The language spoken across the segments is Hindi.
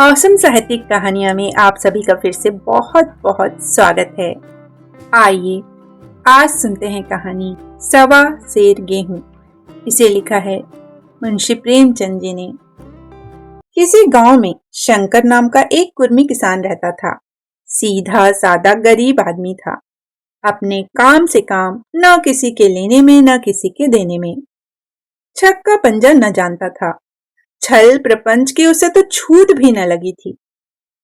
औसम साहित्यिक कहानियां में आप सभी का फिर से बहुत बहुत स्वागत है। आइए आज सुनते हैं कहानी सवा सेर गेहूं। इसे लिखा है मुंशी प्रेमचंद जी ने। किसी गांव में शंकर नाम का एक कुर्मी किसान रहता था। सीधा सादा गरीब आदमी था। अपने काम से काम, न किसी के लेने में न किसी के देने में। छक्का पंजा न जानता था। छल प्रपंच की उसे तो छूट भी न लगी थी।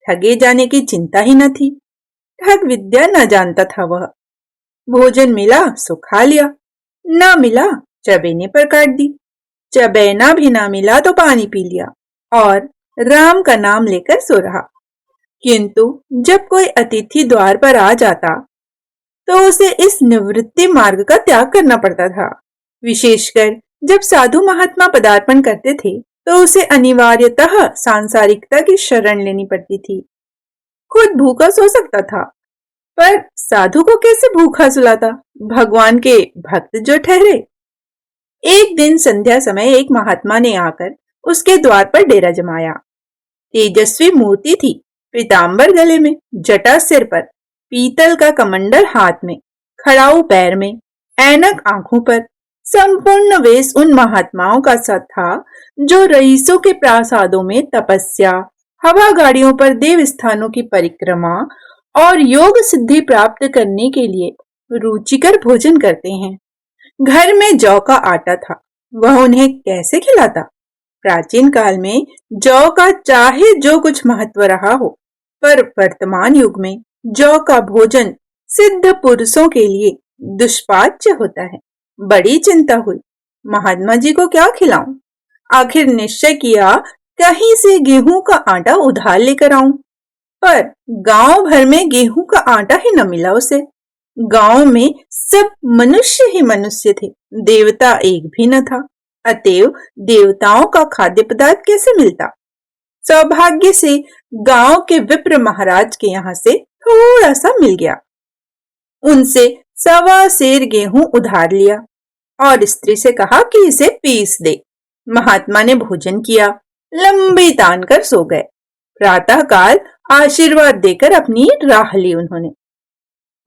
ठगे जाने की चिंता ही न थी। ठग विद्या न जानता था वह। भोजन मिला सो खा लिया, न मिला चबेने पर काट दी। चबेना भी ना मिला तो पानी पी लिया और राम का नाम लेकर सो रहा। किंतु जब कोई अतिथि द्वार पर आ जाता तो उसे इस निवृत्ति मार्ग का त्याग करना पड़ता था। विशेषकर जब साधु महात्मा पदार्पण करते थे तो उसे अनिवार्यतः सांसारिकता की शरण लेनी पड़ती थी। खुद भूखा सो सकता था, पर साधु को कैसे भूखा सुलाता, भगवान के भक्त जो ठहरे। एक दिन संध्या समय एक महात्मा ने आकर उसके द्वार पर डेरा जमाया। तेजस्वी मूर्ति थी, पीतांबर गले में, जटा सिर पर, पीतल का कमंडल हाथ में, खड़ाऊ पैर में, ऐनक आंखों पर। संपूर्ण वेश उन महात्माओं का सा था जो रईसों के प्रासादों में तपस्या, हवा गाड़ियों पर देव स्थानों की परिक्रमा और योग सिद्धि प्राप्त करने के लिए रुचिकर भोजन करते हैं। घर में जौ का आटा था, वह उन्हें कैसे खिलाता। प्राचीन काल में जौ का चाहे जो कुछ महत्व रहा हो, पर वर्तमान युग में जौ का भोजन सिद्ध पुरुषों के लिए दुष्पाच्य होता है। बड़ी चिंता हुई, महात्मा जी को क्या खिलाऊं। आखिर निश्चय किया कहीं से गेहूं का आटा उधार लेकर आऊं, पर गांव भर में गेहूं का आटा ही न मिला उसे। गांव में सब मनुष्य ही मनुष्य थे, देवता एक भी न था। अतएव देवताओं का खाद्य पदार्थ कैसे मिलता। सौभाग्य से गांव के विप्र महाराज के यहाँ से थोड़ा सा मिल गया। उनसे 1.25 सेर गेहूं उधार लिया और स्त्री से कहा कि इसे पीस दे। महात्मा ने भोजन किया, लंबी तान कर सो गए। प्रातः काल आशीर्वाद देकर अपनी राह ली उन्होंने।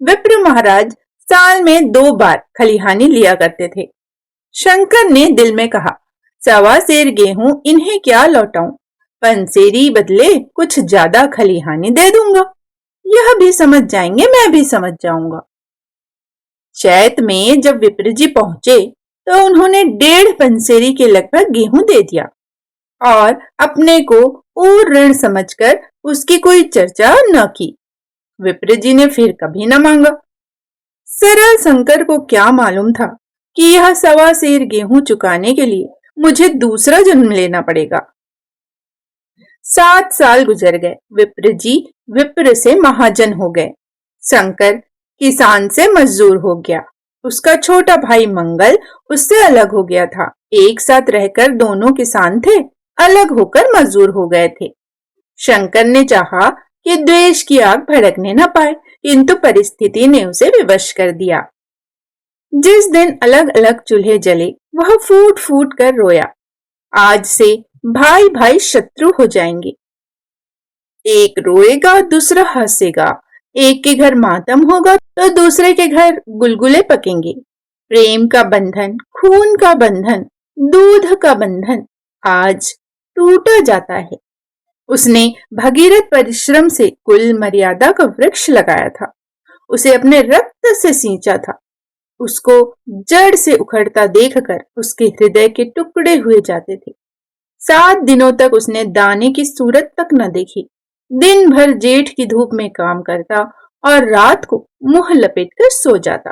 विप्र महाराज साल में 2 बार खलिहानी लिया करते थे। शंकर ने दिल में कहा, 1.25 सेर गेहूं इन्हें क्या लौटाऊं, पंसेरी बदले कुछ ज्यादा खलिहानी दे दूंगा। यह भी समझ जाएंगे, मैं भी समझ जाऊंगा। चैत में जब विप्र जी पहुंचे तो उन्होंने 1.5 पंसेरी के लगभग गेहूं दे दिया और अपने को और ऋण समझकर उसकी कोई चर्चा न की। विप्र जी ने फिर कभी न मांगा। सरल शंकर को क्या मालूम था कि यह 1.25 सेर गेहूं चुकाने के लिए मुझे दूसरा जन्म लेना पड़ेगा। 7 साल गुजर गए। विप्र जी विप्र से महाजन हो गए। शंकर किसान से मजदूर हो गया। उसका छोटा भाई मंगल उससे अलग हो गया था। एक साथ रहकर दोनों किसान थे, अलग होकर मजदूर हो गए थे। शंकर ने चाहा कि द्वेष की आग भड़कने न पाए, किंतु परिस्थिति ने उसे विवश कर दिया। जिस दिन अलग अलग चूल्हे जले वह फूट फूट कर रोया। आज से भाई भाई शत्रु हो जाएंगे। एक रोएगा, दूसरा हंसेगा। एक के घर मातम होगा तो दूसरे के घर गुलगुले पकेंगे। प्रेम का बंधन, खून का बंधन, दूध का बंधन आज टूटा जाता है। उसने भगीरथ परिश्रम से कुल मर्यादा का वृक्ष लगाया था। उसे अपने रक्त से सींचा था। उसको जड़ से उखड़ता देखकर उसके हृदय के टुकड़े हुए जाते थे। 7 दिनों तक उसने दाने की सूरत तक न देखी। दिन भर जेठ की धूप में काम करता और रात को मुंह लपेटकर सो जाता।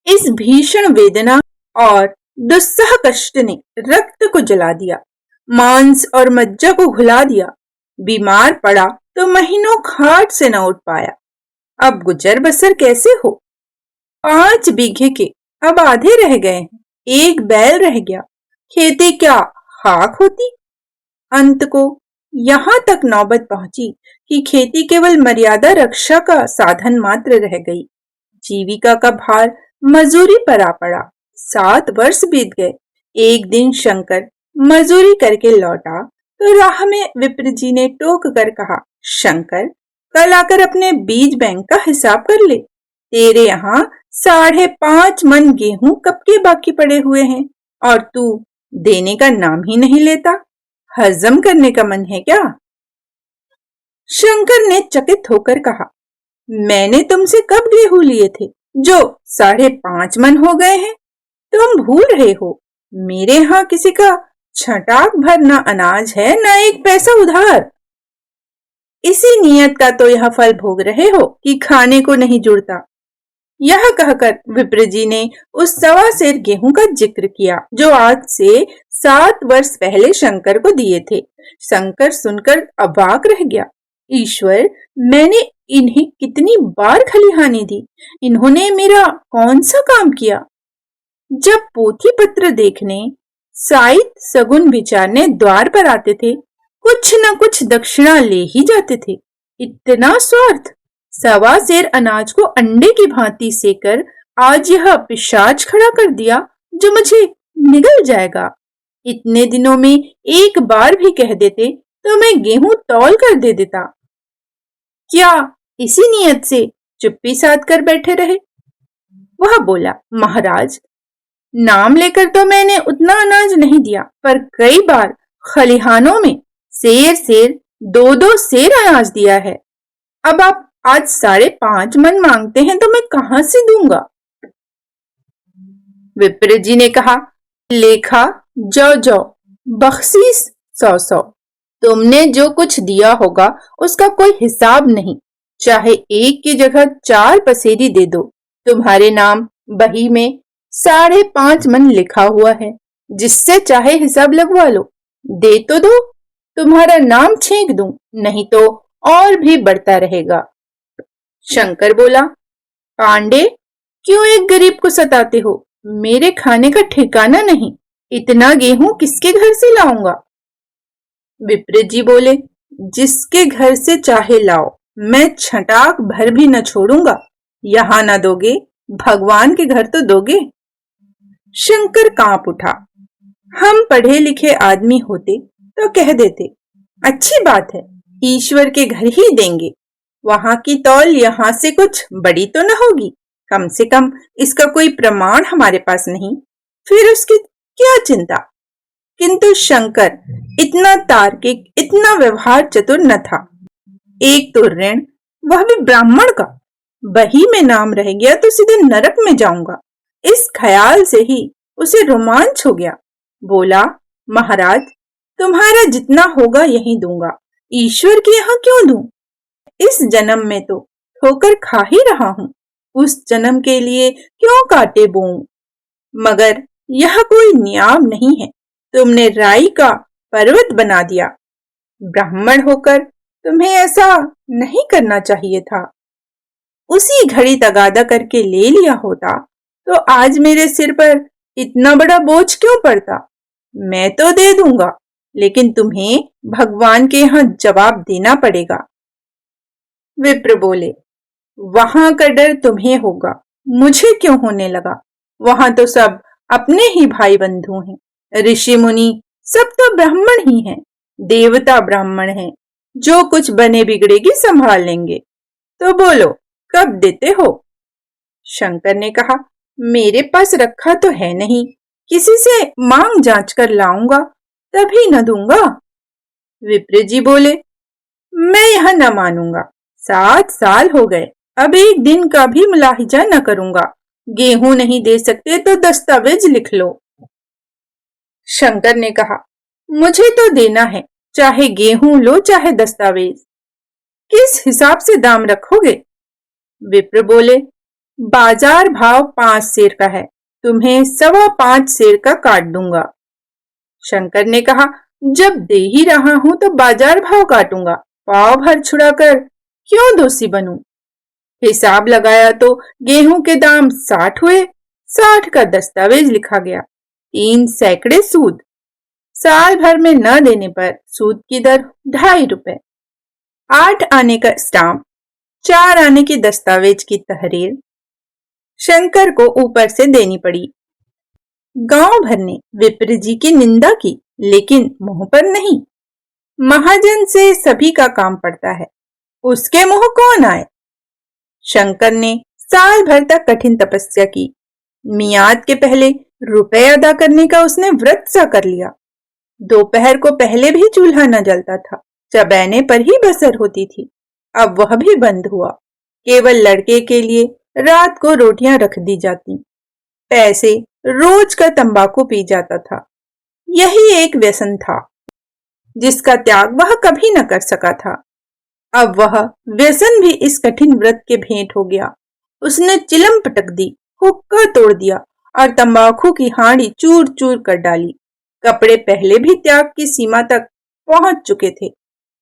इस भीषण वेदना और दुस्सह कष्ट ने रक्त को जला दिया, मांस और मज्जा को घुला दिया। बीमार पड़ा तो महीनों खाट से न उठ पाया। अब गुजर बसर कैसे हो। 5 बीघे के अब आधे रह गए हैं। 1 बैल रह गया। खेती क्या खाक होती। अंत को यहाँ तक नौबत पहुंची कि खेती केवल मर्यादा रक्षा का साधन मात्र रह गई। जीविका का भार मजूरी पर आ पड़ा। 7 वर्ष बीत गए। एक दिन शंकर मजूरी करके लौटा तो राह में विप्र जी ने टोक कर कहा, शंकर, कल आकर अपने बीज बैंक का हिसाब कर ले। तेरे यहाँ 5.5 मन गेहूं कब के बाकी पड़े हुए हैं और तू देने का नाम ही नहीं लेता। हजम करने का मन है क्या? शंकर ने चकित होकर कहा, मैंने तुमसे कब गेहूं लिए थे जो 5.5 मन हो गए हैं? तुम भूल रहे हो, मेरे यहाँ किसी का छटाक भर ना अनाज है ना एक पैसा उधार। इसी नियत का तो यह फल भोग रहे हो कि खाने को नहीं जुड़ता। यह कहकर विप्र जी ने उस 1.25 सेर गेहूं का जिक्र किया जो आज से 7 वर्ष पहले शंकर को दिए थे। शंकर सुनकर अवाक रह गया। ईश्वर, मैंने इन्हें कितनी बार खलिहानी दी, इन्होंने मेरा कौन सा काम किया? जब पोथी पत्र देखने साइत सगुन विचारने द्वार पर आते थे, कुछ न कुछ दक्षिणा ले ही जाते थे। इतना स्वार्थ! 1.25 सेर अनाज को अंडे की भांति सेकर आज यह पिशाच खड़ा कर दिया जो मुझे निगल जाएगा। इतने दिनों में एक बार भी कह देते तो मैं गेहूं तौल कर दे देता। क्या इसी नियत से चुप्पी साध कर बैठे रहे? वह बोला, महाराज, नाम लेकर तो मैंने उतना अनाज नहीं दिया, पर कई बार खलिहानों में सेर 2-2 सेर अनाज दिया है। अब आप आज 5.5 मन मांगते हैं तो मैं कहां से दूंगा? विप्र जी ने कहा, लेखा जौ, बख्शीश 100। तुमने जो कुछ दिया होगा उसका कोई हिसाब नहीं। चाहे एक की जगह 4 पसेरी दे दो, तुम्हारे नाम बही में 5.5 मन लिखा हुआ है। जिससे चाहे हिसाब लगवा लो। दे तो दो, तुम्हारा नाम छींक दूं, नहीं तो और भी बढ़ता रहेगा। शंकर बोला, पांडे, क्यों एक गरीब को सताते हो? मेरे खाने का ठिकाना नहीं, इतना गेहूं किसके घर से लाऊंगा? विप्र जी बोले, जिसके घर से चाहे लाओ, मैं छटाक भर भी न छोड़ूंगा। यहां ना दोगे, भगवान के घर तो दोगे। शंकर कांप उठा। हम पढ़े लिखे आदमी होते तो कह देते, अच्छी बात है, ईश्वर के घर ही देंगे। वहां की तौल यहाँ से कुछ बड़ी तो न होगी, कम से कम इसका कोई प्रमाण हमारे पास नहीं, फिर उसकी क्या चिंता। किंतु शंकर इतना तार्किक, इतना व्यवहार चतुर न था। एक तो ऋण, वह भी ब्राह्मण का, बही में नाम रह गया तो सीधे नरक में जाऊंगा। इस ख्याल से ही उसे रोमांच हो गया। बोला, महाराज, तुम्हारा जितना होगा यही दूंगा, ईश्वर के यहाँ क्यों दूं? इस जन्म में तो ठोकर खा ही रहा हूं, उस जन्म के लिए क्यों कांटे बोऊं? मगर यह कोई न्याम नहीं है, तुमने राई का पर्वत बना दिया। ब्राह्मण होकर तुम्हें ऐसा नहीं करना चाहिए था। उसी घड़ी तगादा करके ले लिया होता तो आज मेरे सिर पर इतना बड़ा बोझ क्यों पड़ता? मैं तो दे दूंगा, लेकिन तुम्हें भगवान के यहाँ जवाब देना पड़ेगा। विप्र बोले, वहां का डर तुम्हें होगा, मुझे क्यों होने लगा? वहां तो सब अपने ही भाई बंधु हैं, ऋषि मुनि सब तो ब्राह्मण ही हैं, देवता ब्राह्मण हैं, जो कुछ बने बिगड़ेगी संभाल लेंगे। तो बोलो, कब देते हो? शंकर ने कहा, मेरे पास रखा तो है नहीं, किसी से मांग जांच कर लाऊंगा, तभी न दूंगा। विप्र जी बोले, मैं यह न मानूंगा, 7 साल हो गए, अब एक दिन का भी मुलाहिजा न करूंगा। गेहूं नहीं दे सकते तो दस्तावेज लिख लो। शंकर ने कहा, मुझे तो देना है, चाहे गेहूं लो चाहे दस्तावेज। किस हिसाब से दाम रखोगे? विप्र बोले, बाजार भाव 5 सेर का है, तुम्हें 5.25 सेर का काट दूंगा। शंकर ने कहा, जब दे ही रहा हूं तो बाजार भाव काटूंगा, पाव भर छुड़ाकर क्यों दोषी बनूं? हिसाब लगाया तो गेहूं के दाम 60 हुए, 60 का दस्तावेज लिखा गया, 3 सैकड़े सूद। साल भर में न देने पर सूद की दर 2.5 रुपए, 8 आने का स्टाम्प, 4 आने की दस्तावेज की तहरीर। शंकर को ऊपर से देनी पड़ी। गांव भर ने विप्र जी की निंदा की, लेकिन मुंह पर नहीं। महाजन से सभी का काम पड़ता है, उसके मुंह कौन आए। शंकर ने साल भर तक कठिन तपस्या की। मियाद के पहले रुपए अदा करने का उसने व्रत सा कर लिया। दोपहर को पहले भी चूल्हा न जलता था, चबैने पर ही बसर होती थी। अब वह भी बंद हुआ। केवल लड़के के लिए रात को रोटियां रख दी जाती। पैसे रोज का तंबाकू पी जाता था। यही एक व्यसन था जिसका त्याग वह कभी न कर सका था। अब वह व्यसन भी इस कठिन व्रत के भेंट हो गया। उसने चिलम पटक दी, हुक्का तोड़ दिया और तंबाकू की हांडी चूर चूर कर डाली। कपड़े पहले भी त्याग की सीमा तक पहुंच चुके थे।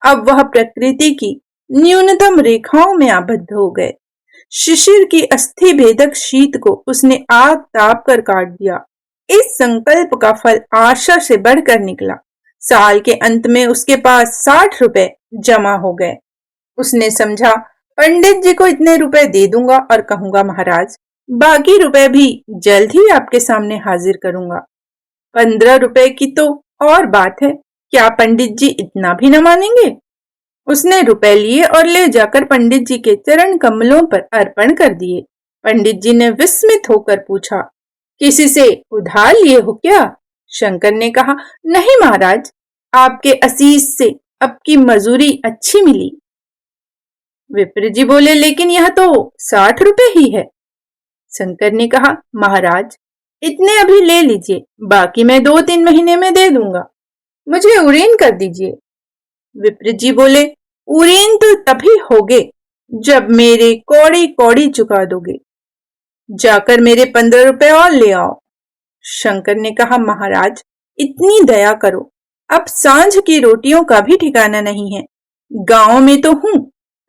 अब वह प्रकृति की न्यूनतम रेखाओं में आबद्ध हो गए। शिशिर की अस्थि भेदक शीत को उसने आग ताप कर काट दिया। इस संकल्प का फल आशा से बढ़कर निकला। साल के अंत में उसके पास 60 रुपए जमा हो गए। उसने समझा, पंडित जी को इतने रुपए दे दूंगा और कहूंगा, महाराज बाकी रुपए भी जल्द ही आपके सामने हाजिर करूंगा। 15 रुपए की तो और बात है, क्या पंडित जी इतना भी न मानेंगे। उसने रुपए लिए और ले जाकर पंडित जी के चरण कमलों पर अर्पण कर दिए। पंडित जी ने विस्मित होकर पूछा, किसी से उधार लिए हो क्या। शंकर ने कहा, नहीं महाराज, आपके असीस से अब की मजूरी अच्छी मिली। विप्र जी बोले, लेकिन यह तो 60 रुपए ही है। शंकर ने कहा, महाराज इतने अभी ले लीजिए, बाकी मैं 2-3 महीने में दे दूंगा। मुझे उरीन कर दीजिए। विप्र जी बोले, उरीन तो तभी होगे जब मेरे कौड़ी कौड़ी चुका दोगे। जाकर मेरे 15 रुपए और ले आओ। शंकर ने कहा, महाराज इतनी दया करो, अब सांझ की रोटियों का भी ठिकाना नहीं है। गांव में तो हूं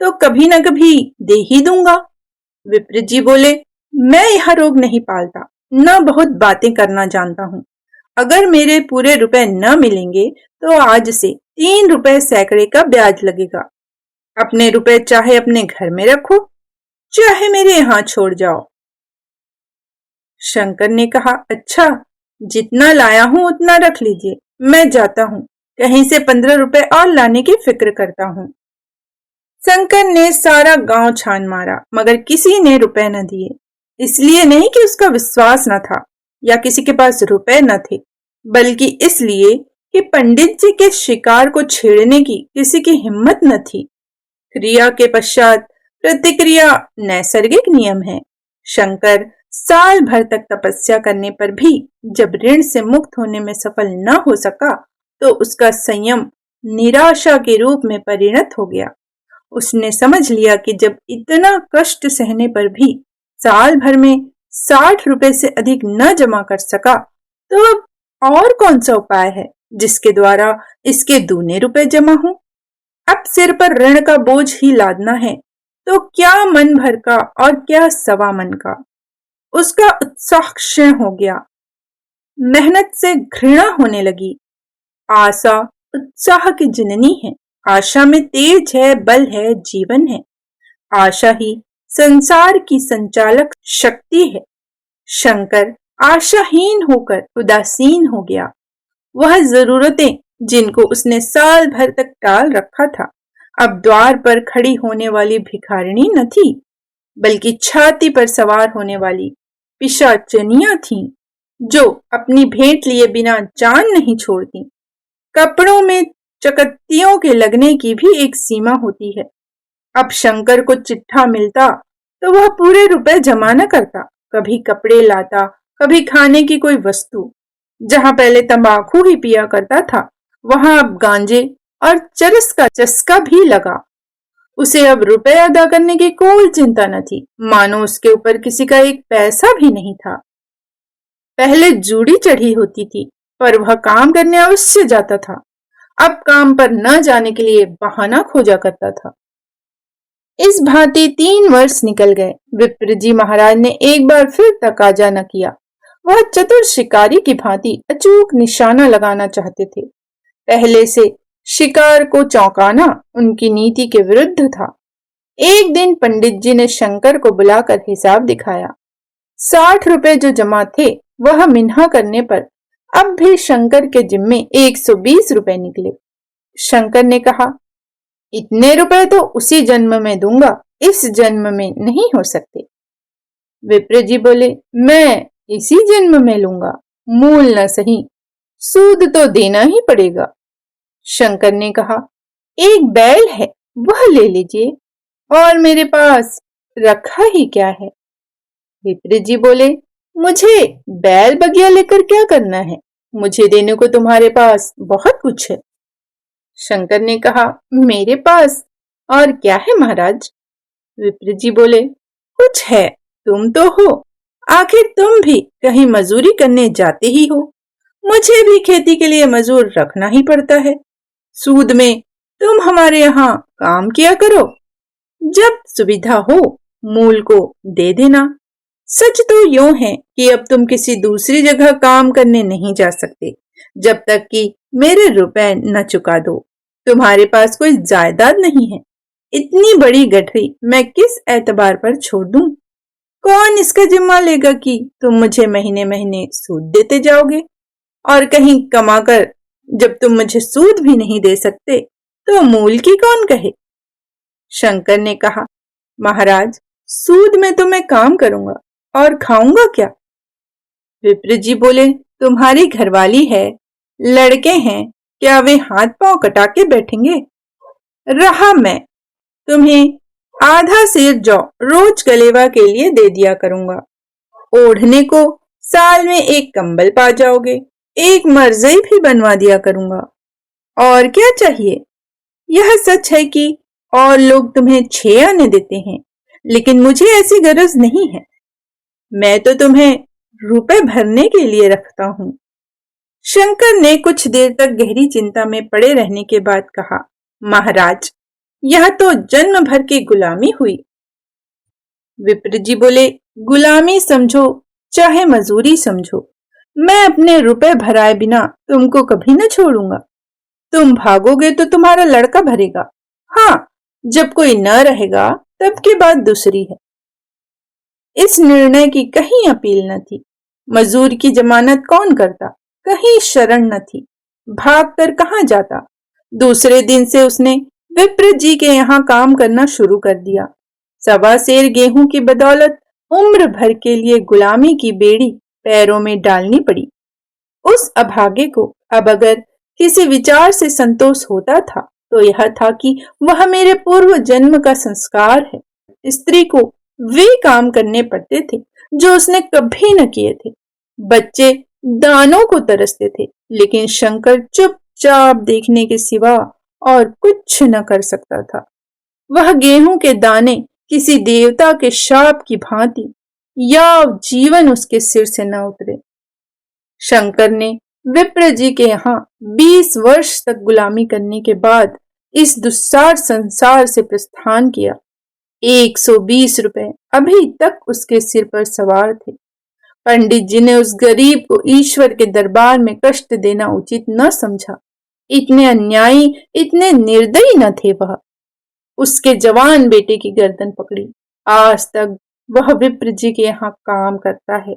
तो कभी न कभी दे ही दूंगा। विप्र जी बोले, मैं यह रोग नहीं पालता, न बहुत बातें करना जानता हूं। अगर मेरे पूरे रुपए न मिलेंगे तो आज से 3 रुपए सैकड़े का ब्याज लगेगा। अपने रुपए चाहे अपने घर में रखो, चाहे मेरे यहां छोड़ जाओ। शंकर ने कहा, अच्छा, जितना लाया हूं उतना रख लीजिए, मैं जाता हूं, कहीं से 15 रुपए और लाने की फिक्र करता हूं। शंकर ने सारा गांव छान मारा, मगर किसी ने रुपए न दिए। इसलिए नहीं कि उसका विश्वास न था या किसी के पास रुपए न थे, बल्कि इसलिए कि पंडित जी के शिकार को छेड़ने की किसी की हिम्मत न थी। क्रिया के पश्चात प्रतिक्रिया नैसर्गिक नियम है। शंकर साल भर तक तपस्या करने पर भी जब ऋण से मुक्त होने में सफल न हो सका तो उसका संयम निराशा के रूप में परिणत हो गया। उसने समझ लिया कि जब इतना कष्ट सहने पर भी साल भर में 60 रुपए से अधिक न जमा कर सका तो अब और कौन सा उपाय है जिसके द्वारा इसके दूने रुपए जमा हों। अब सिर पर ऋण का बोझ ही लादना है तो क्या मन भर का और क्या सवा मन का। उसका उत्साह क्षीण हो गया। मेहनत से घृणा होने लगी। आशा उत्साह की जननी है। आशा में तेज है, बल है, जीवन है। आशा ही संसार की संचालक शक्ति है। शंकर आशाहीन होकर उदासीन हो गया। वह जरूरतें जिनको उसने साल भर तक टाल रखा था अब द्वार पर खड़ी होने वाली भिखारिणी न थी, बल्कि छाती पर सवार होने वाली पिशाचनियां थीं, जो अपनी भेंट लिए बिना जान नहीं छोड़ती। कपड़ों में चकत्तियों के लगने की भी एक सीमा होती है। अब शंकर को चिट्ठा मिलता तो वह पूरे रुपए जमा न करता, कभी कपड़े लाता, कभी खाने की कोई वस्तु। जहां पहले तंबाकू ही पिया करता था वहां अब गांजे और चरस का चस्का भी लगा। उसे अब रुपए अदा करने की कोई चिंता न थी, मानो उसके ऊपर किसी का एक पैसा भी नहीं था। पहले जूड़ी चढ़ी होती थी पर वह काम करने अवश्य जाता था, अब काम पर न जाने के लिए बहाना खोजा करता था। इस भांति 3 वर्ष निकल गए। विप्र जी महाराज ने एक बार फिर तकाजा न किया। वह चतुर शिकारी की भांति अचूक निशाना लगाना चाहते थे। पहले से शिकार को चौंकाना उनकी नीति के विरुद्ध था। एक दिन पंडित जी ने शंकर को बुलाकर हिसाब दिखाया। 60 रुपए जो जमा थे वह मिन्हा करने पर अब भी शंकर के जिम्मे 120 रुपए निकले। शंकर ने कहा, इतने रुपए तो उसी जन्म में दूंगा, इस जन्म में नहीं हो सकते। विप्र जी बोले, मैं इसी जन्म में लूंगा, मूल न सही, सूद तो देना ही पड़ेगा। शंकर ने कहा, एक बैल है वह ले लीजिए, और मेरे पास रखा ही क्या है। विप्र जी बोले, मुझे बैल बगिया लेकर क्या करना है, मुझे देने को तुम्हारे पास बहुत कुछ है। शंकर ने कहा, मेरे पास और क्या है महाराज। विप्र जी बोले, कुछ है, तुम तो हो, आखिर तुम भी कहीं मजूरी करने जाते ही हो, मुझे भी खेती के लिए मजूर रखना ही पड़ता है, सूद में तुम हमारे यहाँ काम किया करो, जब सुविधा हो मूल को दे देना। सच तो यूं है कि अब तुम किसी दूसरी जगह काम करने नहीं जा सकते जब तक कि मेरे रुपए न चुका दो। तुम्हारे पास कोई जायदाद नहीं है, इतनी बड़ी गठरी मैं किस एतबार पर छोड़ दूं? कौन इसका जिम्मा लेगा कि तुम मुझे महीने महीने सूद देते जाओगे, और कहीं कमाकर जब तुम मुझे सूद भी नहीं दे सकते तो मूल की कौन कहे। शंकर ने कहा, महाराज, सूद में तो मैं काम करूंगा और खाऊंगा क्या। विप्र जी बोले, तुम्हारी घरवाली है, लड़के हैं, क्या वे हाथ पांव कटा के बैठेंगे। रहा मैं, तुम्हें आधा सेर जौ रोज कलेवा के लिए दे दिया करूंगा, ओढ़ने को साल में एक कंबल पा जाओगे, एक मरज़ई भी बनवा दिया करूंगा, और क्या चाहिए। यह सच है कि और लोग तुम्हें 6 आने देते हैं, लेकिन मुझे ऐसी गरज नहीं है, मैं तो तुम्हें रुपए भरने के लिए रखता हूं। शंकर ने कुछ देर तक गहरी चिंता में पड़े रहने के बाद कहा, महाराज, यह तो जन्म भर की गुलामी हुई। विप्र जी बोले, गुलामी समझो चाहे मजूरी समझो, मैं अपने रुपए भराए बिना तुमको कभी न छोड़ूंगा। तुम भागोगे तो तुम्हारा लड़का भरेगा, हाँ, जब कोई न रहेगा तब की बात दूसरी है। इस निर्णय की कहीं अपील न थी, मजूर की जमानत कौन करता, कहीं शरण न थी, भाग कर कहां जाता। दूसरे दिन से उसने विप्र जी के यहाँ काम करना शुरू कर दिया। 1.25 सेर गेहूं की बदौलत उम्र भर के लिए गुलामी की बेड़ी पैरों में डालनी पड़ी। उस अभागे को अब अगर किसी विचार से संतोष होता था तो यह था कि वह मेरे पूर्व जन्म का संस्कार है। स्त्री को वे काम करने पड़ते थे जो उसने कभी न किए थे। बच्चे दानों को तरसते थे, लेकिन शंकर चुपचाप देखने के सिवा और कुछ न कर सकता था। वह गेहूं के दाने किसी देवता के शाप की भांति या जीवन उसके सिर से न उतरे। शंकर ने विप्र जी के यहाँ 20 वर्ष तक गुलामी करने के बाद इस दुस्सार संसार से प्रस्थान किया। 120 रुपए अभी तक उसके सिर पर सवार थे। पंडित जी ने उस गरीब को ईश्वर के दरबार में कष्ट देना उचित न समझा। इतने अन्यायी, इतने निर्दयी न थे वह। उसके जवान बेटे की गर्दन पकड़ी। आज तक वह विप्र जी के यहाँ काम करता है।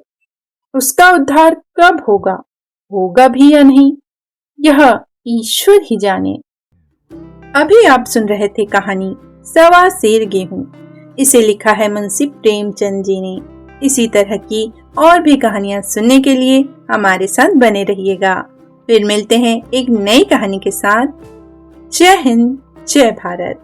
उसका उद्धार कब होगा, होगा भी या नहीं, यह ईश्वर ही जाने। अभी आप सुन रहे थे कहानी 1.25 सेर गेहूं। इसे लिखा है मुंशी प्रेमचंद जी ने। इसी तरह की और भी कहानियां सुनने के लिए हमारे साथ बने रहिएगा। फिर मिलते हैं एक नई कहानी के साथ। जय हिंद, जय भारत।